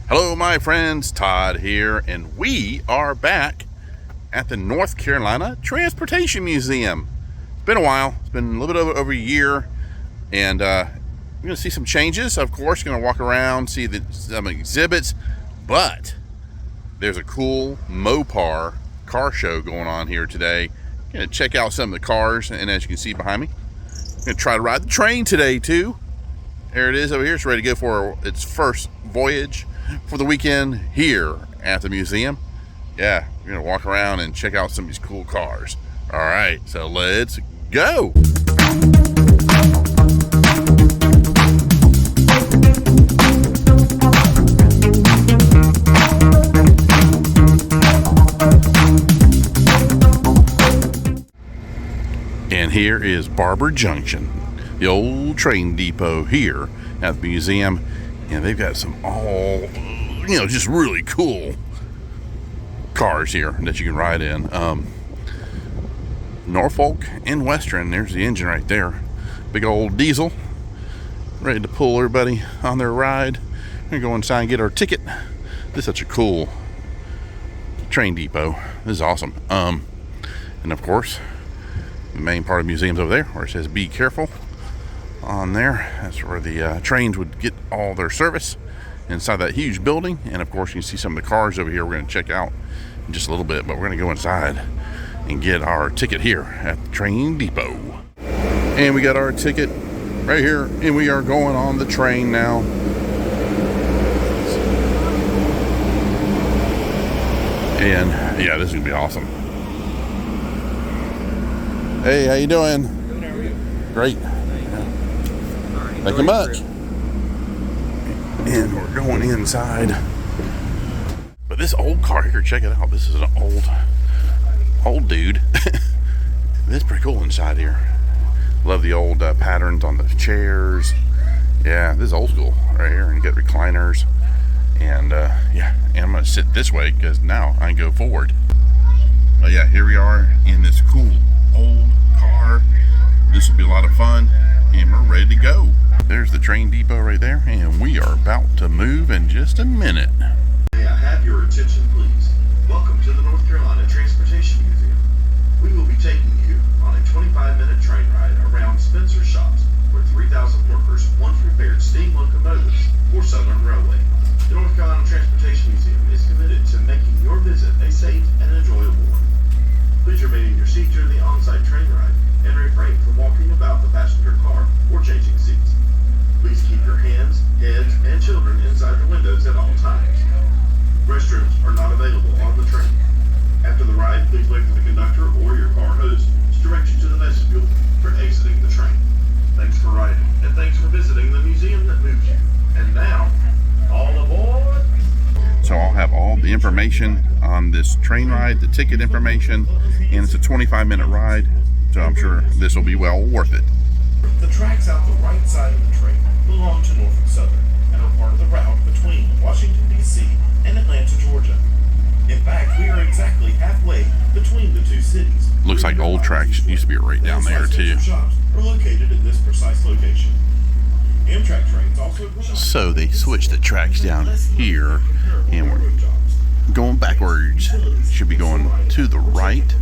Hello, my friends. Todd here, and we are back at the North Carolina Transportation Museum. It's been a while. It's been a little bit over a year, and we're going to see some changes. Of course, going to walk around, see some exhibits, but there's a cool Mopar car show going on here today. Going to check out some of the cars, and as you can see behind me, I'm going to try to ride the train today too. There it is over here. It's ready to go for its first voyage for the weekend here at the museum. Yeah, we're gonna walk around and check out some of these cool cars. All right, so let's go. And here is Barber Junction, the old train depot here at the museum. And they've got some just really cool cars here that you can ride in. Norfolk and Western, there's the engine right there. Big old diesel, ready to pull everybody on their ride. We're gonna go inside and get our ticket. This is such a cool train depot. This is awesome. And of course, the main part of the museum's over there where it says be careful. On there, that's where the trains would get all their service inside that huge building. And of course, you can see some of the cars over here we're going to check out in just a little bit, but we're going to go inside and get our ticket here at the train depot. And we got our ticket right here, and we are going on the train now. And yeah, this is gonna be awesome. Hey, how you doing? Good, how are you? Great. Thank you much. And we're going inside. But this old car here, check it out. This is an old dude. This is pretty cool inside here. Love the old patterns on the chairs. Yeah, this is old school right here. And you got recliners. And yeah, and I'm gonna sit this way because now I can go forward. But yeah, here we are in this cool old car. This will be a lot of fun. And we're ready to go. There's the train depot right there, and we are about to move in just a minute. May I have your attention, please? Welcome to the North Carolina Transportation Museum. We will be taking you on a 25-minute train ride around Spencer's shops, where 3,000 workers once repaired steam locomotives for Southern Railway. The North Carolina Transportation Museum is committed to making your visit a safe and enjoyable one. Please remain in your seat during the on-site train ride and refrain from walking about the passenger car or changing seats. Please keep your hands, heads, and children inside the windows at all times. Restrooms are not available on the train. After the ride, please wait for the conductor or your car host to direct you to the vestibule for exiting the train. Thanks for riding, and thanks for visiting the museum that moves you. And now, all aboard! So I'll have all the information on this train ride, the ticket information, and it's a 25-minute ride, so I'm sure this will be well worth it. The tracks out the right side of the train belong to Norfolk Southern and are part of the route between Washington, D.C. and Atlanta, Georgia. In fact, we are exactly halfway between the two cities. Looks like old tracks used to be right down there too. Shops are located in this precise location. Amtrak trains also. So they switched the tracks down here, and we're going backwards. Should be going to the right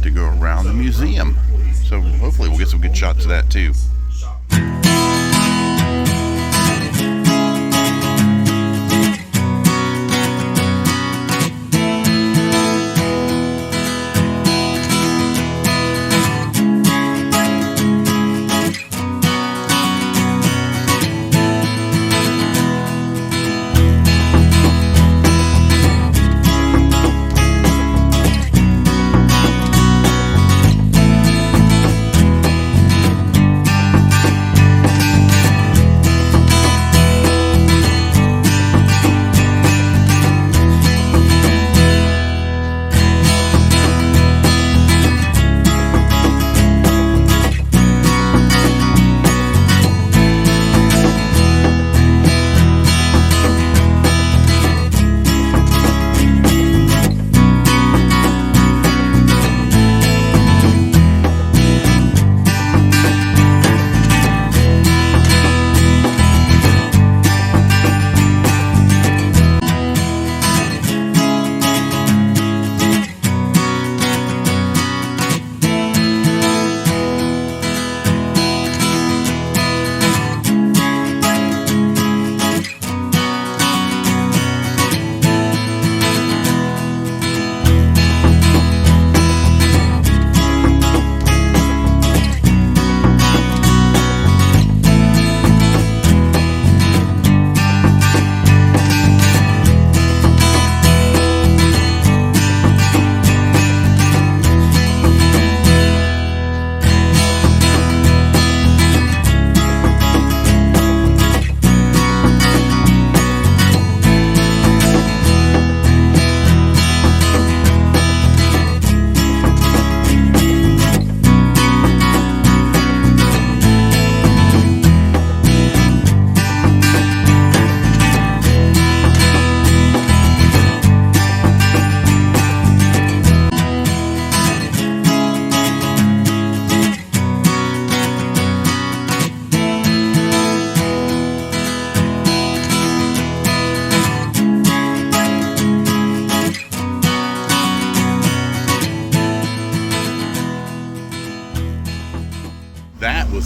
to go around the museum. So hopefully we'll get some good shots of that too.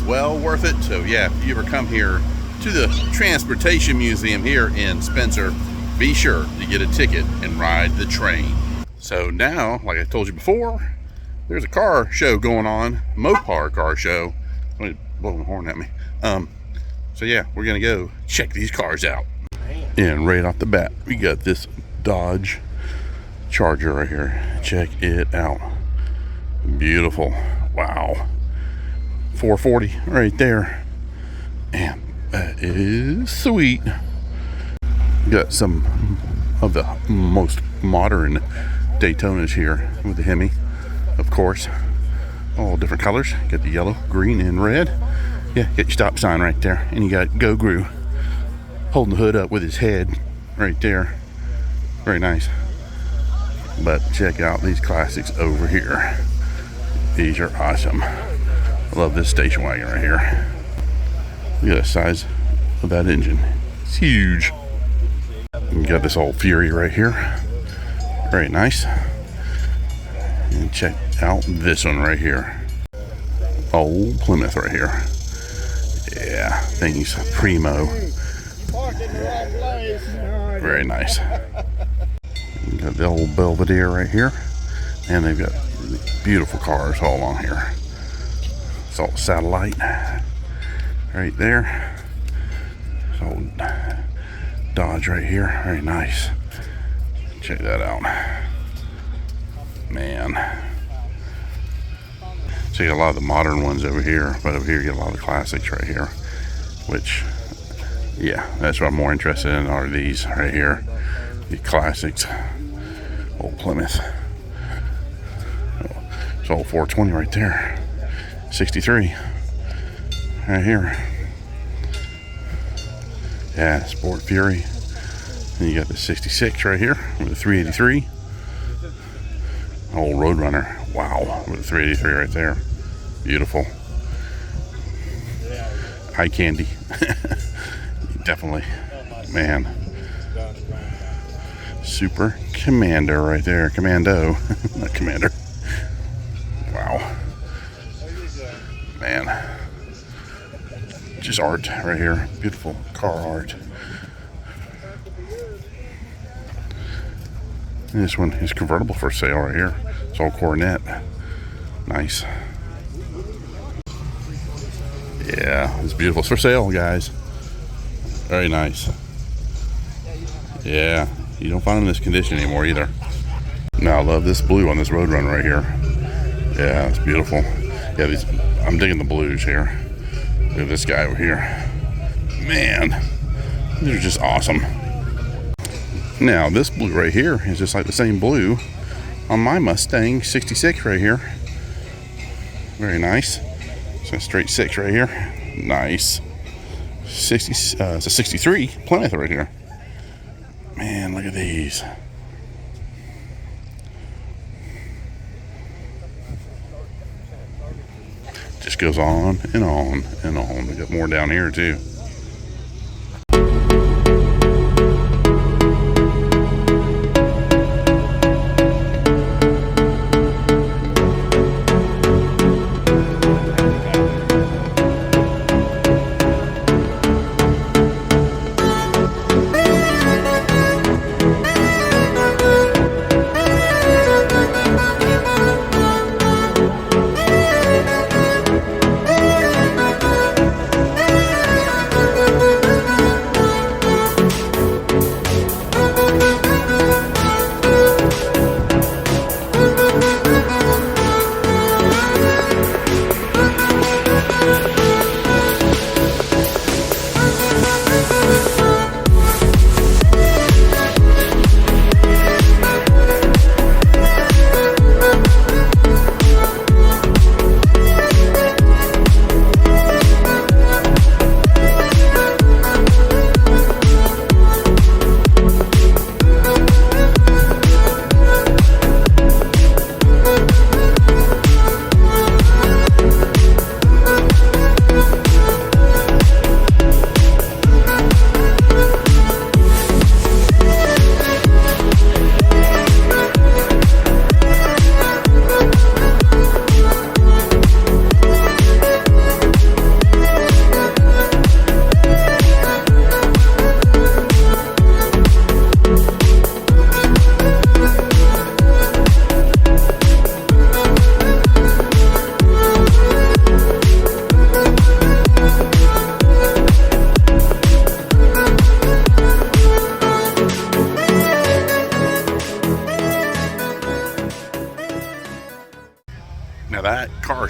It's well worth it. So yeah, if you ever come here to the Transportation Museum here in Spencer, be sure to get a ticket and ride the train. So now, like I told you before, there's a car show going on, Mopar car show. Somebody blowing the horn at me. So yeah, we're gonna go check these cars out. And right off the bat, we got this Dodge Charger right here. Check it out. Beautiful. Wow. 440 right there. Man, that is sweet. Got some of the most modern Daytonas here with the Hemi, of course. All different colors. Got the yellow, green, and red. Yeah, get your stop sign right there. And you got Go Gru holding the hood up with his head right there. Very nice. But check out these classics over here. These are awesome. I love this station wagon right here. Look at the size of that engine. It's huge. You got this old Fury right here. Very nice. And check out this one right here. Old Plymouth right here. Yeah, thing's primo. Very nice. You got the old Belvedere right here. And they've got really beautiful cars all along here. It's all Satellite right there. It's old Dodge right here. Very nice. Check that out. Man. So you got a lot of the modern ones over here, but over here you get a lot of the classics right here. Which, yeah, that's what I'm more interested in, are these right here. The classics. Old Plymouth. It's old 420 right there. 63. Right here. Yeah, Sport Fury. And you got the 66 right here with the 383. Old Roadrunner. Wow, with the 383 right there. Beautiful. Eye candy. Definitely. Man. Super Commander right there. Commando. Not Commander. Wow. Man. Just art right here. Beautiful car art. And this one is convertible for sale right here. It's all Coronet. Nice. Yeah, it's beautiful. It's for sale, guys. Very nice. Yeah, you don't find them in this condition anymore either. Now I love this blue on this Roadrunner right here. Yeah, it's beautiful. Yeah, these, I'm digging the blues here. Look at this guy over here. Man, these are just awesome. Now this blue right here is just like the same blue on my Mustang 66 right here. Very nice. It's a straight 6 right here. Nice. 60. It's a 63 Plymouth right here. Man, look at these. Just goes on and on and on. We got more down here too.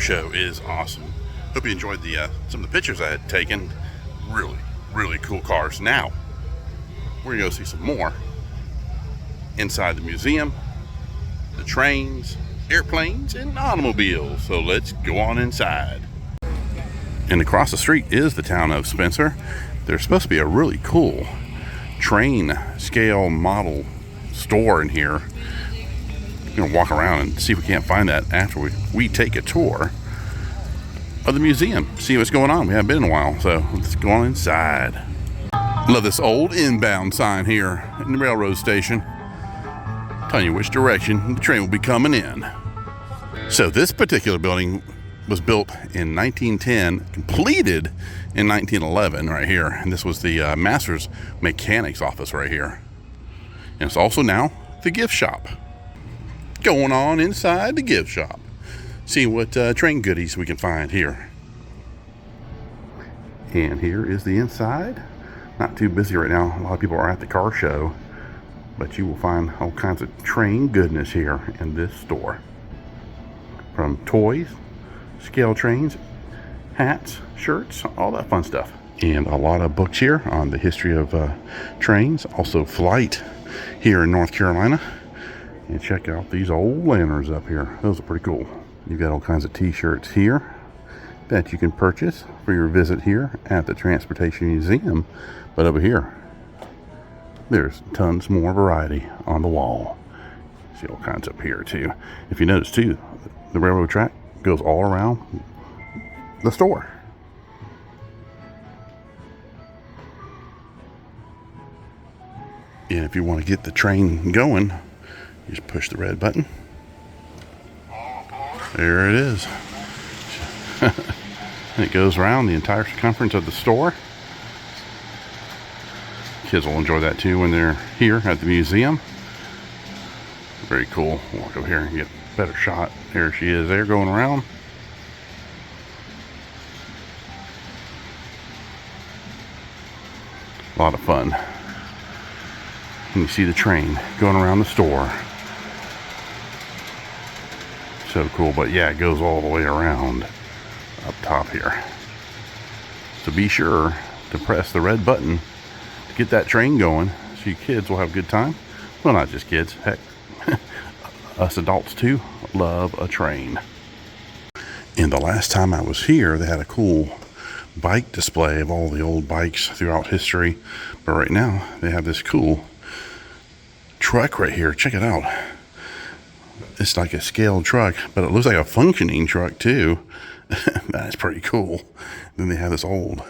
show is awesome. Hope you enjoyed the some of the pictures I had taken. Really cool cars. Now we're gonna go see some more inside the museum, the trains, airplanes, and automobiles. So let's go on inside. And across the street is the town of Spencer. There's supposed to be a really cool train scale model store in here. We're gonna walk around and see if we can't find that after we take a tour of the museum, see what's going on. We haven't been in a while, so let's go on inside. Love this old inbound sign here in the railroad station, telling you which direction the train will be coming in. So this particular building was built in 1910, completed in 1911 right here. And this was the master's mechanics office right here. And it's also now the gift shop. Going on inside the gift shop. See what train goodies we can find here. And here is the inside. Not too busy right now. A lot of people are at the car show. But you will find all kinds of train goodness here in this store. From toys, scale trains, hats, shirts, all that fun stuff. And a lot of books here on the history of trains. Also flight here in North Carolina. And check out these old lanterns up here. Those are pretty cool. You've got all kinds of t-shirts here that you can purchase for your visit here at the Transportation Museum. But over here, there's tons more variety on the wall. See all kinds up here too. If you notice too, the railroad track goes all around the store. And if you want to get the train going, you just push the red button. There it is. And it goes around the entire circumference of the store. Kids will enjoy that too when they're here at the museum. Very cool. Walk over here and get a better shot. There she is there going around. A lot of fun. And you see the train going around the store. So cool, but yeah, it goes all the way around up top here. So be sure to press the red button to get that train going so you kids will have a good time. Well, not just kids, heck, us adults too love a train. And the last time I was here, they had a cool bike display of all the old bikes throughout history. But right now, they have this cool truck right here. Check it out. It's like a scaled truck, but it looks like a functioning truck too. That's pretty cool. Then they have this old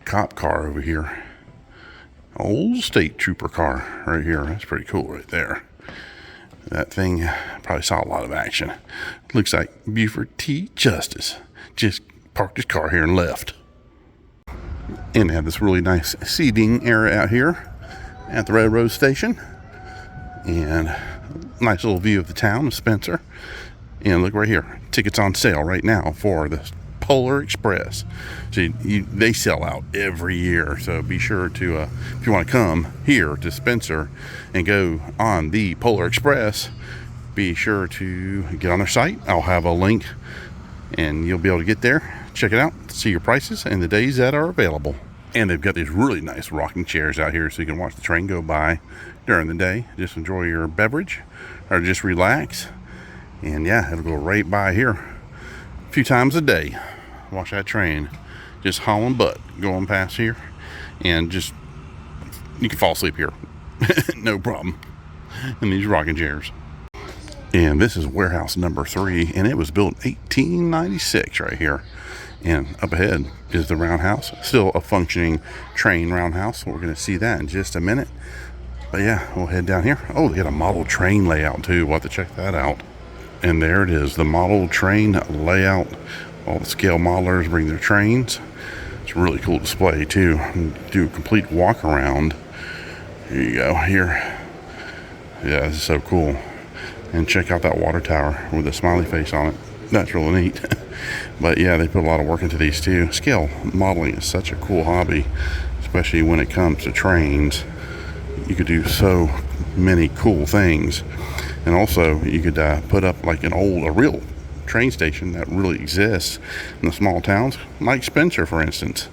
cop car over here. Old state trooper car right here. That's pretty cool right there. That thing probably saw a lot of action. Looks like Buford T. Justice just parked his car here and left. And they have this really nice seating area out here at the railroad station. And nice little view of the town of Spencer. And look right here, tickets on sale right now for the Polar Express. So they sell out every year, so be sure to if you want to come here to Spencer and go on the Polar Express, be sure to get on their site. I'll have a link and you'll be able to get there, check it out, see your prices and the days that are available. And they've got these really nice rocking chairs out here so you can watch the train go by during the day. Just enjoy your beverage or just relax. And yeah, it'll go right by here a few times a day. Watch that train just hauling butt going past here. And just, you can fall asleep here. No problem. In these rocking chairs. And this is warehouse number 3. And it was built 1896 right here. And up ahead is the roundhouse. Still a functioning train roundhouse. We're going to see that in just a minute. But yeah, we'll head down here. Oh, they got a model train layout too. We'll have to check that out. And there it is, the model train layout. All the scale modelers bring their trains. It's a really cool display too. Do a complete walk around. Here you go, here. Yeah, this is so cool. And check out that water tower with a smiley face on it. That's really neat. But yeah, they put a lot of work into these too. Scale modeling is such a cool hobby, especially when it comes to trains. You could do so many cool things. And also you could put up like a real train station that really exists in the small towns, like Spencer, for instance.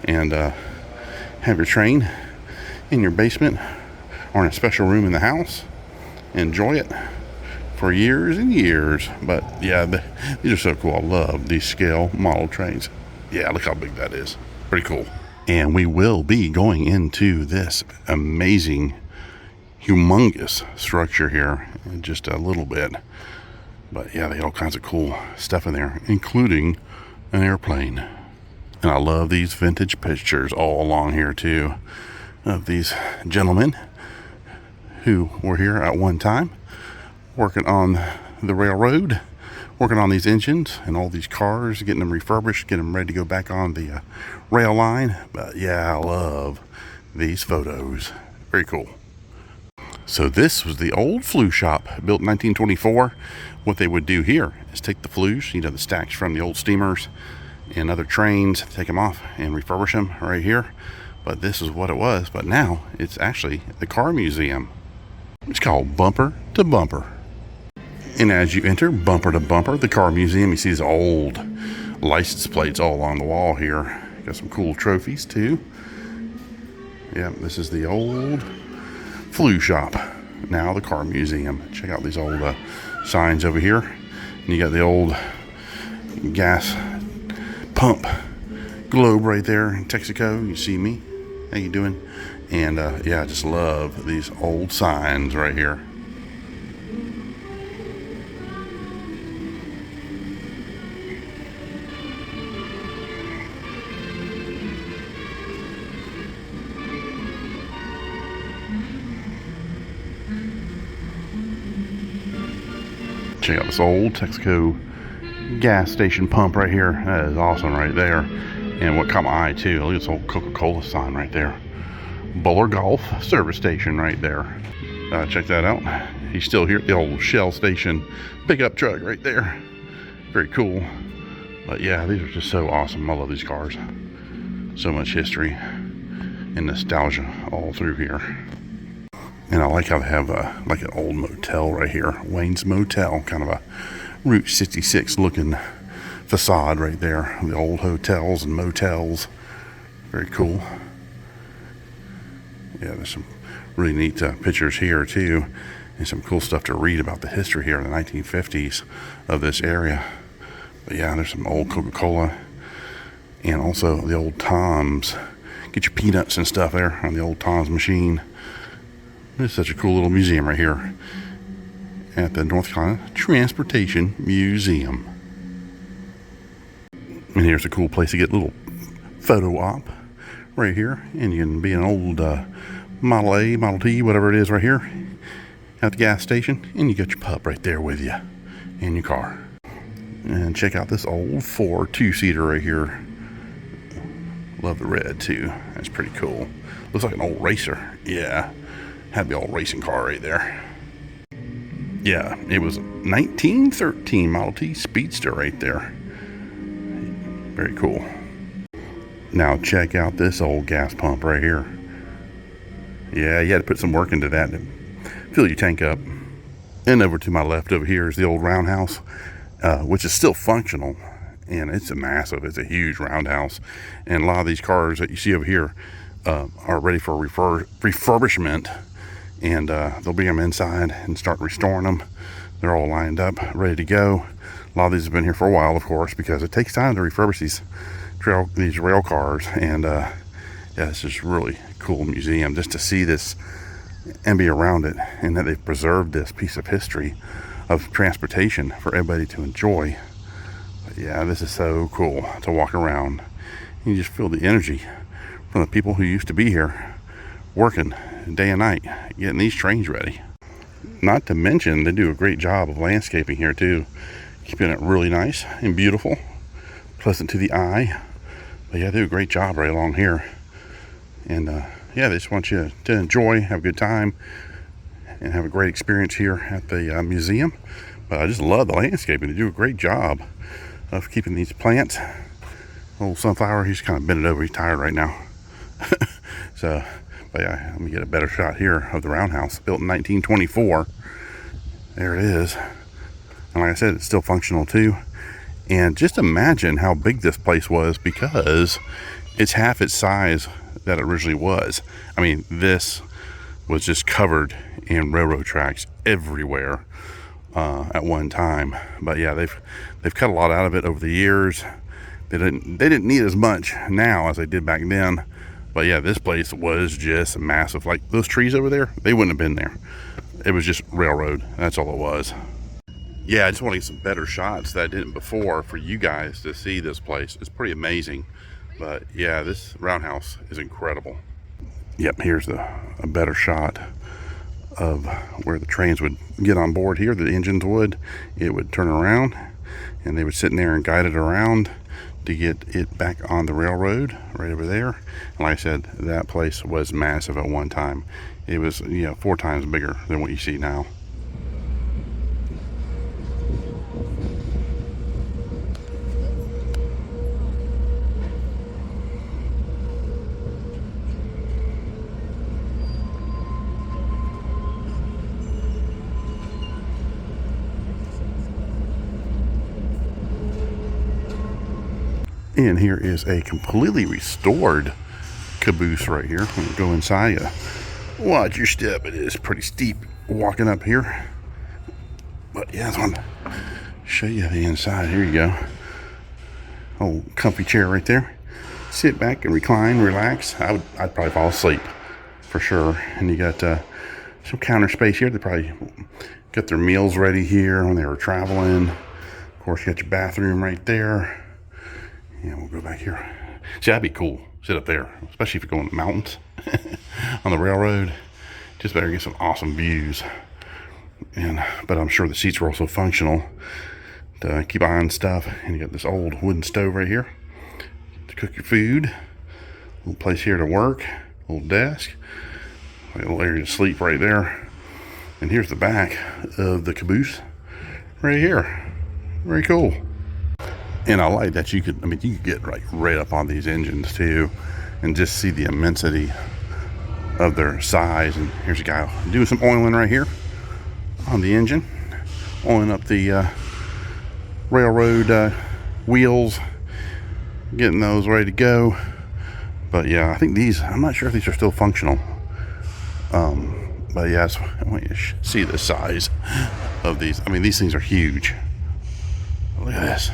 And have your train in your basement or in a special room in the house. Enjoy it for years and years. But yeah, these are so cool. I love these scale model trains. Yeah, look how big that is. Pretty cool. And we will be going into this amazing, humongous structure here in just a little bit. But yeah, they got all kinds of cool stuff in there, including an airplane. And I love these vintage pictures all along here too, of these gentlemen who were here at one time working on the railroad, working on these engines and all these cars, getting them refurbished, getting them ready to go back on the rail line. But yeah, I love these photos. Very cool. So this was the old flue shop, built in 1924. What they would do here is take the flues, you know, the stacks from the old steamers and other trains, take them off and refurbish them right here. But this is what it was. But now it's actually the car museum. It's called Bumper to Bumper. And as you enter Bumper to Bumper, the car museum, you see these old license plates all along the wall here. Got some cool trophies too. Yeah, this is the old flue shop, now the car museum. Check out these old signs over here. And you got the old gas pump globe right there in Texaco. You see me? How you doing? And yeah, I just love these old signs right here. Check out this old Texaco gas station pump right here. That is awesome right there. And what caught my eye too, look at this old Coca-Cola sign right there. Bowler Golf service station right there. Check that out. He's still here at the old Shell station pickup truck right there. Very cool. But yeah, these are just so awesome. I love these cars. So much history and nostalgia all through here. And I like how they have like an old motel right here. Wayne's Motel, kind of a Route 66 looking facade right there. The old hotels and motels. Very cool. Yeah, there's some really neat pictures here too. And some cool stuff to read about the history here in the 1950s of this area. But yeah, there's some old Coca-Cola. And also the old Tom's. Get your peanuts and stuff there on the old Tom's machine. It's such a cool little museum right here at the North Carolina Transportation Museum. And here's a cool place to get a little photo op right here. And you can be an old Model A, Model T, whatever it is right here at the gas station. And you got your pup right there with you in your car. And check out this old Ford two-seater right here. Love the red too. That's pretty cool. Looks like an old racer. Yeah. Had the old racing car right there. Yeah, it was a 1913 Model T Speedster right there. Very cool. Now check out this old gas pump right here. Yeah, you had to put some work into that to fill your tank up. And over to my left over here is the old roundhouse, which is still functional. And it's a massive, it's a huge roundhouse. And a lot of these cars that you see over here are ready for refurbishment. And they'll bring them inside and start restoring them. They're all lined up, ready to go. A lot of these have been here for a while, of course, because it takes time to refurbish these rail cars. And yeah, this is really cool museum just to see this and be around it, and that they've preserved this piece of history of transportation for everybody to enjoy. But yeah, this is so cool to walk around. You just feel the energy from the people who used to be here working day and night getting these trains ready. Not to mention they do a great job of landscaping here too, keeping it really nice and beautiful, pleasant to the eye. But yeah, they do a great job right along here. And yeah, they just want you to enjoy, have a good time, and have a great experience here at the museum. But I just love the landscaping. They do a great job of keeping these plants. Old sunflower, he's kind of bending over, he's tired right now. So but yeah, let me get a better shot here of the roundhouse, built in 1924. There it is. And like I said, it's still functional too. And just imagine how big this place was, because it's half its size that it originally was. I mean, this was just covered in railroad tracks everywhere at one time. But yeah, they've cut a lot out of it over the years. They didn't need as much now as they did back then. But yeah, this place was just massive. Like those trees over there, they wouldn't have been there. It was just railroad. That's all it was. Yeah, I just want to get some better shots that I didn't before for you guys to see this place. It's pretty amazing. But yeah, this roundhouse is incredible. Yep, here's a better shot of where the trains would get on board here. The engines would. It would turn around and they would sit in there and guide it around to get it back on the railroad right over there. And like I said, that place was massive at one time. It was, 4 times bigger than what you see now. And here is a completely restored caboose right here. I'm gonna go inside. Watch your step. It is pretty steep walking up here. But yeah, I just want to show you the inside. Here you go. Old comfy chair right there. Sit back and recline, relax. I'd probably fall asleep for sure. And you got some counter space here. They probably got their meals ready here when they were traveling. Of course, you got your bathroom right there. Yeah, we'll go back here. See, that'd be cool. Sit up there, especially if you're going to the mountains on the railroad. Just better get some awesome views. But I'm sure the seats were also functional to keep eye on stuff. And you got this old wooden stove right here to cook your food. A little place here to work. A little desk. A little area to sleep right there. And here's the back of the caboose right here. Very cool. And I like that you could get right up on these engines too and just see the immensity of their size. And here's a guy doing some oiling right here on the engine, oiling up the railroad wheels, getting those ready to go. But yeah, I think I'm not sure if these are still functional. But yes, I want you to see the size of these. I mean, these things are huge. Look at this.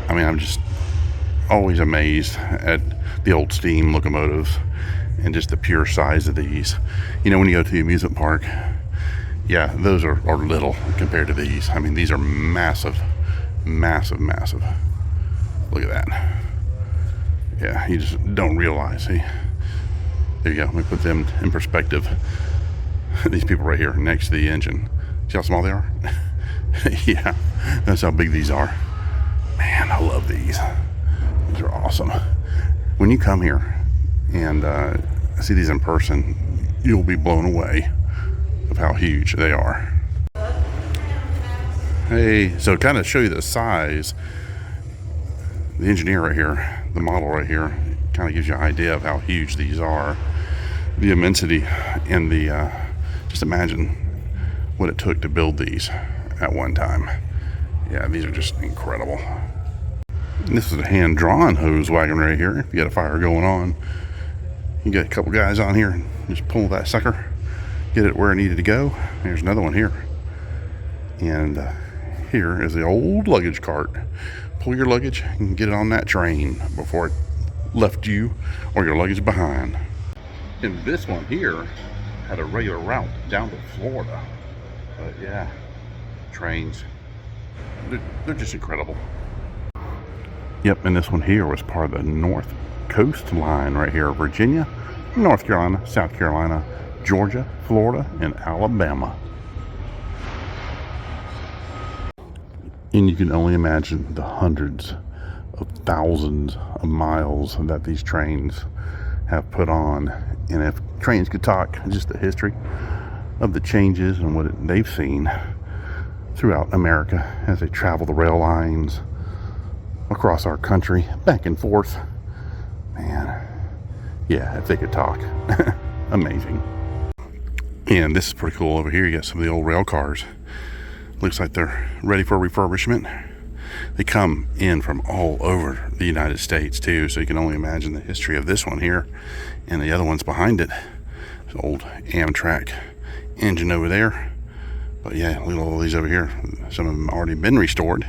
I mean, I'm just always amazed at the old steam locomotives and just the pure size of these. When you go to the amusement park, yeah, those are little compared to these. I mean, these are massive, massive, massive. Look at that. Yeah, you just don't realize. See, there you go. Let me put them in perspective. These people right here next to the engine. See how small they are? Yeah, that's how big these are. Man, I love these. These are awesome. When you come here and see these in person, you'll be blown away of how huge they are. Hey, so kind of show you the size, the engineer right here, the model right here, kind of gives you an idea of how huge these are. The immensity and the, just imagine what it took to build these at one time. Yeah, these are just incredible. And this is a hand-drawn hose wagon right here. If you got a fire going on, you got a couple guys on here and just pull that sucker, get it where it needed to go. There's another one here. And here is the old luggage cart. Pull your luggage and get it on that train before it left you or your luggage behind. And this one here had a regular route down to Florida. But yeah, trains, they're just incredible. Yep, and this one here was part of the North Coast line right here. Virginia, North Carolina, South Carolina, Georgia, Florida, and Alabama. And you can only imagine the hundreds of thousands of miles that these trains have put on. And if trains could talk, just the history of the changes and what they've seen throughout America as they travel the rail lines across our country, back and forth. Man, yeah, if they could talk. Amazing. And this is pretty cool over here. You got some of the old rail cars Looks like they're ready for refurbishment. They come in from all over the United States too, so you can only imagine the history of this one here and the other ones behind it. There's an old Amtrak engine over there. But yeah, look at all these over here. Some of them already been restored.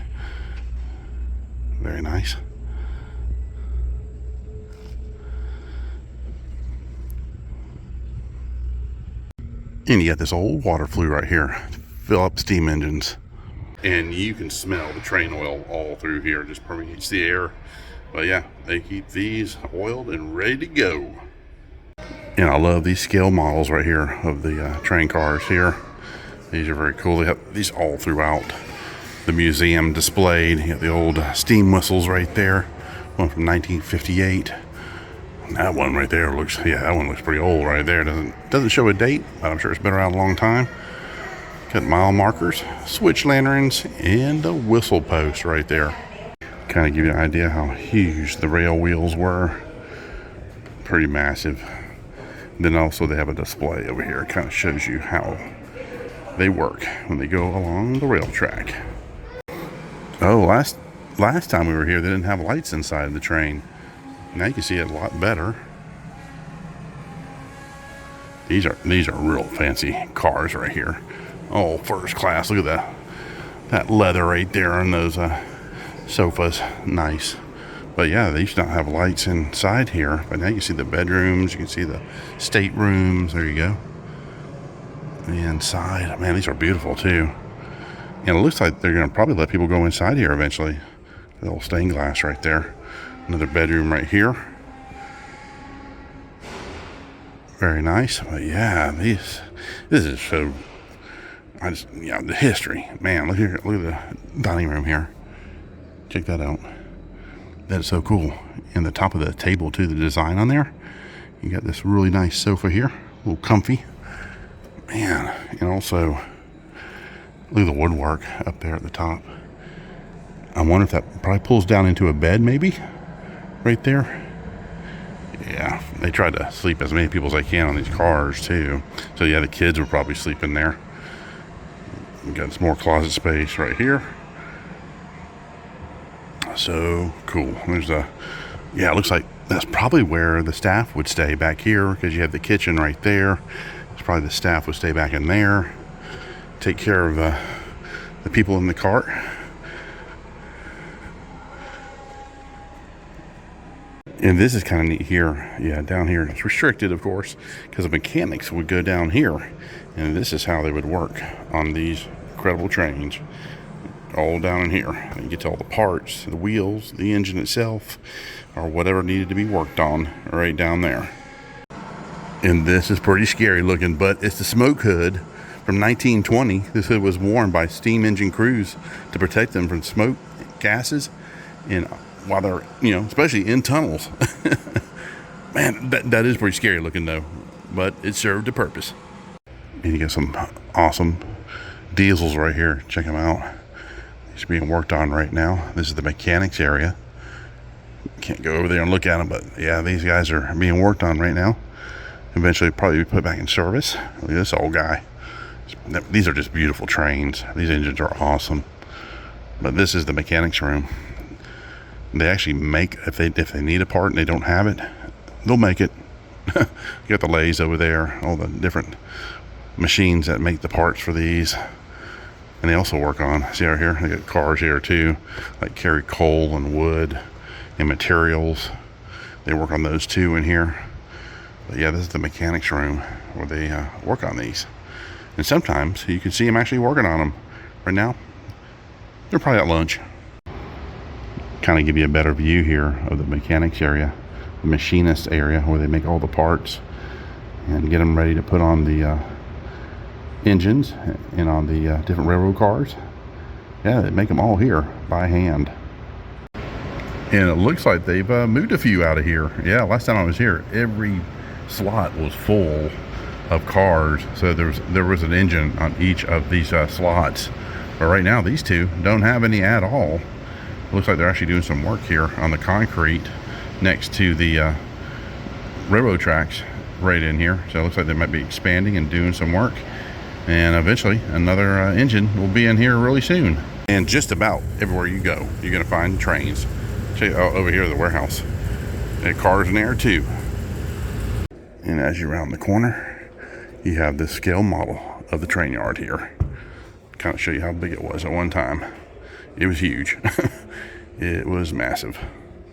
Very nice. And you got this old water flue right here. Fill up steam engines. And you can smell the train oil all through here. It just permeates the air. But yeah, they keep these oiled and ready to go. And I love these scale models right here of the train cars here. These are very cool. They have these all throughout the museum displayed. You got the old steam whistles right there. One from 1958. That one right there looks, yeah, that one looks pretty old right there. Doesn't show a date, but I'm sure it's been around a long time. Got mile markers, switch lanterns, and the whistle post right there. Kind of give you an idea how huge the rail wheels were. Pretty massive. Then also they have a display over here. It kind of shows you how they work when they go along the rail track. Oh, last time we were here, they didn't have lights inside the train. Now you can see it a lot better. These are real fancy cars right here. Oh, first class. Look at that leather right there on those sofas. Nice. But yeah, they used to not have lights inside here. But now you can see the bedrooms. You can see the staterooms. There you go. The inside. Man, these are beautiful too. And it looks like they're going to probably let people go inside here eventually. The little stained glass right there. Another bedroom right here. Very nice. But yeah, this is so... the history. Man, look here. Look at the dining room here. Check that out. That is so cool. And the top of the table too, the design on there. You got this really nice sofa here. A little comfy. Man, and also look at the woodwork up there at the top. I wonder if that probably pulls down into a bed maybe. Right there. Yeah, they tried to sleep as many people as they can on these cars too. So yeah, the kids were probably sleeping there. We got some more closet space right here. So cool. There's it looks like that's probably where the staff would stay back here, because you have the kitchen right there. It's probably the staff would stay back in there, take care of the people in the cart. And this is kind of neat here. Yeah, down here it's restricted, of course, because the mechanics would go down here, and this is how they would work on these incredible trains. All down in here. You get to all the parts, the wheels, the engine itself, or whatever needed to be worked on right down there. And this is pretty scary looking, but it's the smoke hood from 1920. This hood was worn by steam engine crews to protect them from smoke, gases, and while they're, especially in tunnels. Man, that is pretty scary looking though, but it served a purpose. And you got some awesome diesels right here. Check them out. These are being worked on right now. This is the mechanics area. Can't go over there and look at them, but yeah, these guys are being worked on right now. Eventually probably be put back in service. Look at this old guy. These are just beautiful trains. These engines are awesome. But this is the mechanics room. They actually make, if they need a part and they don't have it, they'll make it. You got the lathes over there, all the different machines that make the parts for these. And they also work on, see right here, they got cars here too, like carry coal and wood and materials. They work on those too in here. But yeah, this is the mechanics room where they work on these. And sometimes you can see them actually working on them. Right now, they're probably at lunch. Kind of give you a better view here of the mechanics area, the machinist area where they make all the parts and get them ready to put on the engines and on the different railroad cars. Yeah, they make them all here by hand. And it looks like they've moved a few out of here. Yeah, last time I was here, every slot was full of cars. So there was an engine on each of these slots. But right now, these two don't have any at all. It looks like they're actually doing some work here on the concrete next to the railroad tracks right in here. So it looks like they might be expanding and doing some work. And eventually another engine will be in here really soon. And just about everywhere you go, you're going to find trains. Check out over here, the warehouse. There are cars in there too. And as you round the corner, you have this scale model of the train yard here. Kind of show you how big it was at one time. It was huge. It was massive.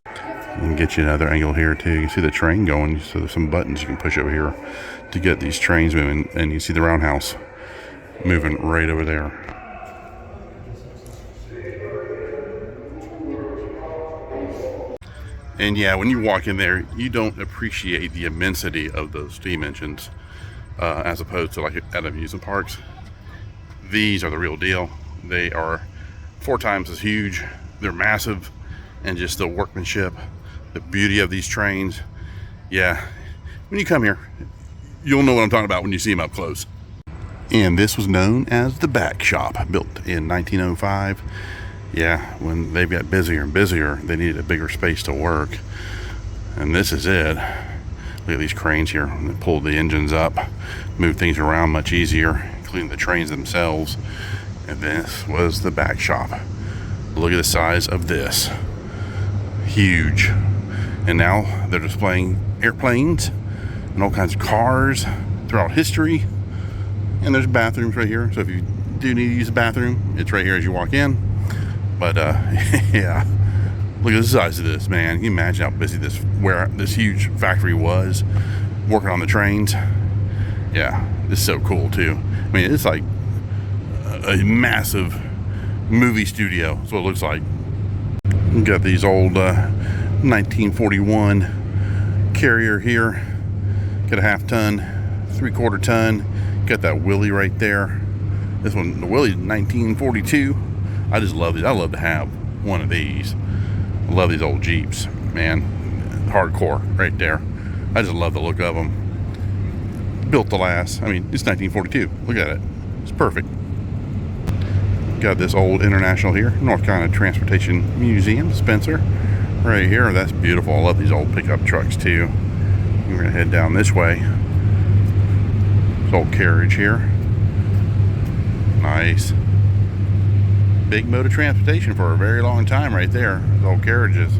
And get you another angle here too. You can see the train going, so there's some buttons you can push over here to get these trains moving, and you see the roundhouse moving right over there. And yeah, when you walk in there, you don't appreciate the immensity of those steam engines as opposed to like at amusement parks. These are the real deal. They are 4 times as huge. They're massive, and just the workmanship, the beauty of these trains. Yeah, when you come here, you'll know what I'm talking about when you see them up close. And this was known as the back shop, built in 1905. Yeah, when they got busier and busier, they needed a bigger space to work. And this is it. Look at these cranes here. They pull the engines up, move things around much easier, including the trains themselves. And this was the back shop. Look at the size of this. Huge. And now they're displaying airplanes and all kinds of cars throughout history. And there's bathrooms right here. So if you do need to use a bathroom, it's right here as you walk in. But yeah, look at the size of this, man. Can you imagine how busy this huge factory was working on the trains? Yeah, it's so cool too. I mean, it's like a massive movie studio. That's what it looks like. You got these old 1941 Carrier here. Got a 1/2 ton, 3/4 ton. Got that Willie right there. This one, the Willie's 1942. I just love these. I love to have one of these. I love these old Jeeps, man. Hardcore right there. I just love the look of them. Built to last. I mean, it's 1942. Look at it. It's perfect. Got this old International here, North Carolina Transportation Museum, Spencer, right here. That's beautiful. I love these old pickup trucks too. We're gonna head down this way. This old carriage here. Nice. Big mode of transportation for a very long time right there. Those old carriages.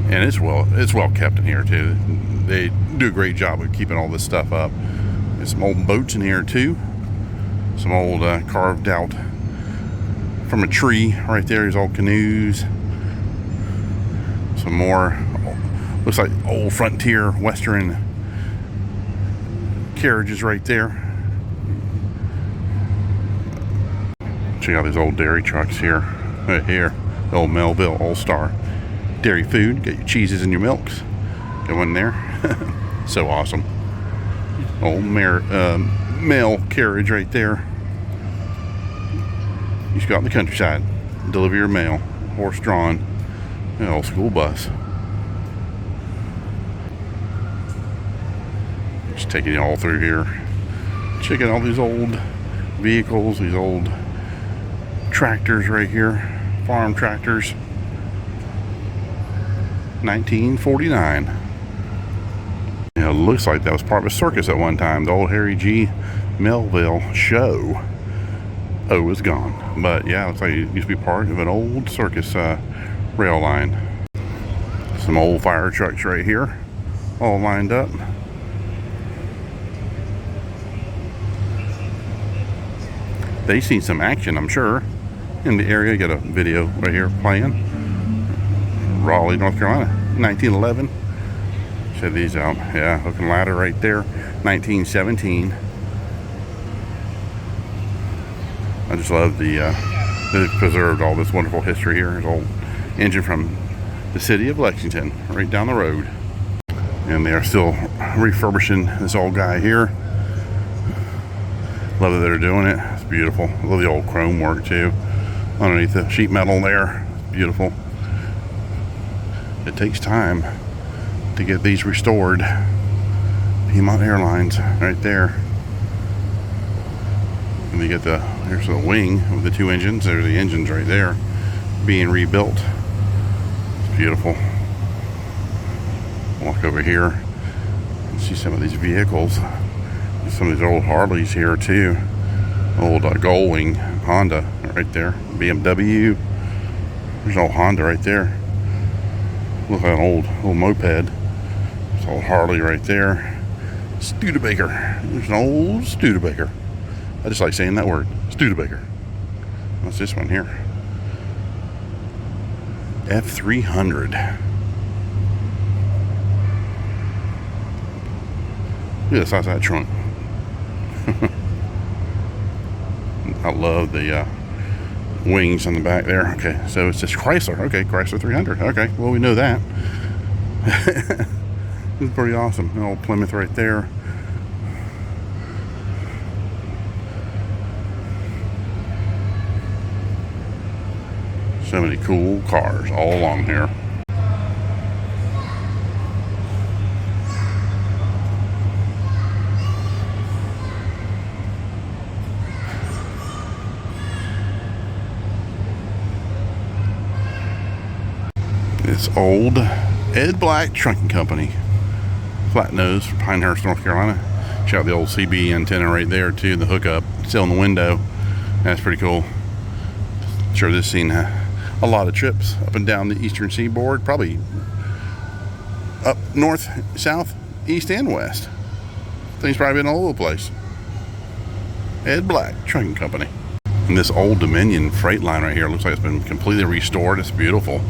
And it's well kept in here too. They do a great job of keeping all this stuff up. There's some old boats in here too. Some old carved out from a tree right there. There's old canoes. Some more, looks like old frontier western carriages right there. Check out these old dairy trucks here. Right here. The old Melville All-Star dairy food. Get your cheeses and your milks. Go in there. So awesome. Old mail carriage right there. You just go out in the countryside, deliver your mail, horse-drawn, old school bus. Just taking it all through here. Checking all these old vehicles, these old tractors right here, farm tractors. 1949. It looks like that was part of a circus at one time. The old Harry G. Melville show. Oh, it's gone. But yeah, looks like it used to be part of an old circus rail line. Some old fire trucks right here, all lined up. They've seen some action, I'm sure, in the area. Got a video right here playing. Raleigh, North Carolina, 1911. Check these out. Yeah, hook and ladder right there, 1917. I just love they've preserved all this wonderful history here. There's an old engine from the city of Lexington, right down the road. And they are still refurbishing this old guy here. Love that they're doing it. It's beautiful. I love the old chrome work too. Underneath the sheet metal there. It's beautiful. It takes time to get these restored. Piedmont Airlines right there. And you get here's the wing with the 2 engines. There's the engines right there being rebuilt. It's beautiful. Walk over here and see some of these vehicles. Some of these old Harleys here too. Old Gullwing Honda right there. BMW. There's an old Honda right there. Look like an old moped. There's an old Harley right there. Studebaker. There's an old Studebaker. I just like saying that word. Studebaker. What's this one here? F300. Look at the size of that trunk. I love the wings on the back there. Okay, so it's just Chrysler. Okay, Chrysler 300. Okay, well, we know that. It's pretty awesome. An old Plymouth right there. So many cool cars all along here. It's old Ed Black Trunking Company. Flat nose from Pinehurst, North Carolina. Check out the old CB antenna right there too, the hookup still in the window. That's pretty cool. Sure, this seen a lot of trips up and down the eastern seaboard, probably up north, south, east, and west. Things probably been all over the place. Ed Black Trunking Company. And this old Dominion Freightliner right here looks like it's been completely restored. It's beautiful.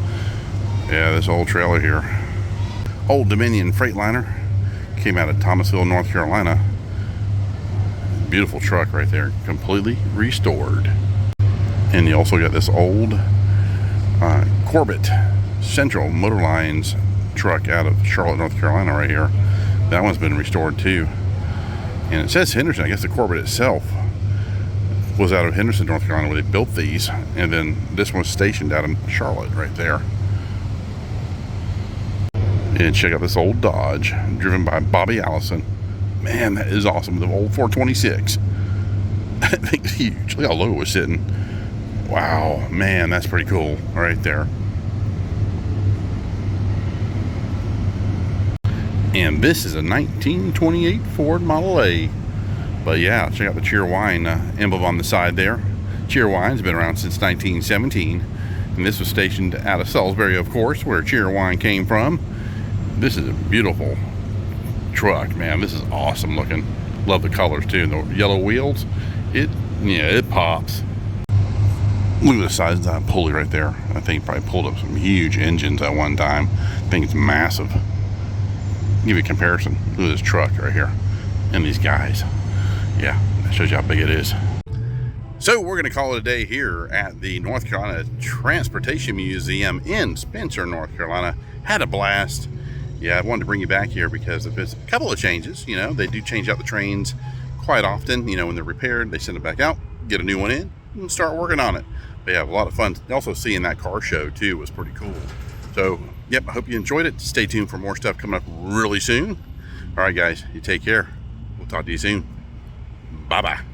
Yeah, this old trailer here. Old Dominion Freightliner. Came out of Thomasville, North Carolina. Beautiful truck right there. Completely restored. And you also got this old Corbett Central Motor Lines truck out of Charlotte, North Carolina right here. That one's been restored too. And it says Henderson. I guess the Corbett itself was out of Henderson, North Carolina, where they built these. And then this one's stationed out in Charlotte right there. And check out this old Dodge driven by Bobby Allison. Man, that is awesome. The old 426. That thing's huge. Look how low it was sitting. Wow, man, that's pretty cool right there. And this is a 1928 Ford Model A. But yeah, check out the Cheer Wine emblem on the side there. Cheer Wine's been around since 1917. And this was stationed out of Salisbury, of course, where Cheer Wine came from. This is a beautiful truck, man. This is awesome looking. Love the colors too. The yellow wheels, it pops. Look at the size of that pulley right there. I think probably pulled up some huge engines at one time. I think it's massive. Give you a comparison. Look at this truck right here and these guys. Yeah, that shows you how big it is. So we're going to call it a day here at the North Carolina Transportation Museum in Spencer, North Carolina. Had a blast. Yeah, I wanted to bring you back here because there's a couple of changes. You know, they do change out the trains quite often. You know, when they're repaired, they send it back out, get a new one in, and start working on it. They have a lot of fun. Also seeing that car show too was pretty cool. So, yep, I hope you enjoyed it. Stay tuned for more stuff coming up really soon. All right, guys, you take care. We'll talk to you soon. Bye-bye.